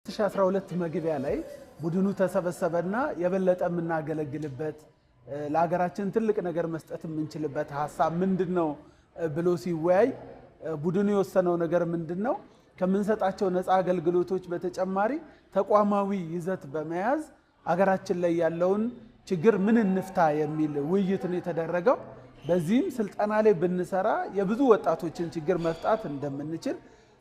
2012 መግቢያ ላይ ቡድኑ ተሰበሰበና የበለጠ የምናገለግልበት ለሀገራችን ትልቅ ነገር መስጠት የምንችልበት ሐሳብ ምንድነው ብሎ ሲወያይ ቡድኑ የወሰነው ነገር ምንድነው ከምንሰጣቸው ነፃ አገልግሎቶች በተጨማሪ ተቋማዊ ይዘት በመያዝ ሀገራችን ላይ ያለውን ችግር ምን እንፍታ የሚል ውይይት ነው የተደረገው። በዚህም ስልጠና ላይ ብንሰራ የብዙ ወጣቶችን ችግር መፍታት እንደምንችል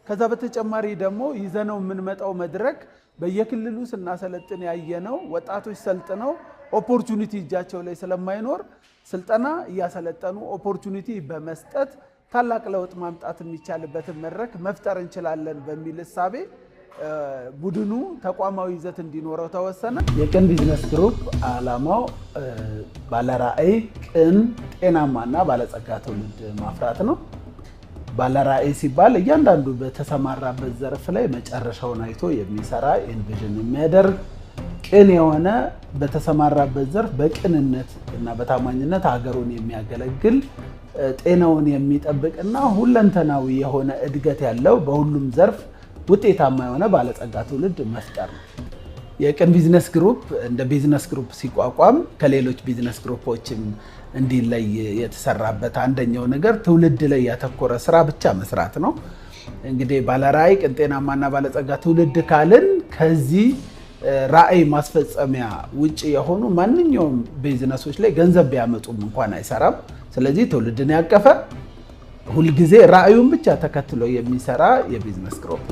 ከዛ በተጨማሪ ደግሞ ይዘነው የምንመጣው መድረክ በየክልሉ ስናሰለጥን ያየነው ወጣቶች ሰልጥነው ኦፖርቹኒቲ እጃቸው ላይ ስለማይኖር ስልጠና እያሰለጠኑ ኦፖርቹኒቲ በመስጠት ታላቅ ለውጥ ማምጣት የሚቻልበትን መድረክ መፍጠር እንችላለን በሚል እሳቤ ቡድኑ ተቋማዊ ይዘት እንዲኖረው ተወሰነ። የቅን ቢዝነስ ግሩፕ ዓላማው ባለራዕይ፣ ቅን፣ ጤናማና ባለጸጋ ትውልድ ማፍራት ነው። ባለራዕይ ሲባል እያንዳንዱ በተሰማራበት ዘርፍ ላይ መጨረሻውን አይቶ የሚሰራ ኢንቪዥን የሚያደርግ ቅን የሆነ በተሰማራበት ዘርፍ በቅንነት እና በታማኝነት ሀገሩን የሚያገለግል ጤናውን የሚጠብቅና ሁለንተናዊ የሆነ እድገት ያለው በሁሉም ዘርፍ ውጤታማ የሆነ ባለጸጋ ትውልድ መፍጠር ነው። የቅን ቢዝነስ ግሩፕ እንደ ቢዝነስ ግሩፕ ሲቋቋም ከሌሎች ቢዝነስ ግሩፖችም እንዲለይ የተሰራበት አንደኛው ነገር ትውልድ ላይ ያተኮረ ስራ ብቻ መስራት ነው። እንግዲህ ባለራዕይ፣ ቅን፣ ጤናማና ባለጸጋ ትውልድ ካልን ከዚህ ራዕይ ማስፈጸሚያ ውጪ የሆኑ ማንኛውም ቢዝነሶች ላይ ገንዘብ ቢያመጡም እንኳን አይሰራም። ስለዚህ ትውልድን ያቀፈ ሁልጊዜ ራዕዩን ብቻ ተከትሎ የሚሰራ የቢዝነስ ግሩፕ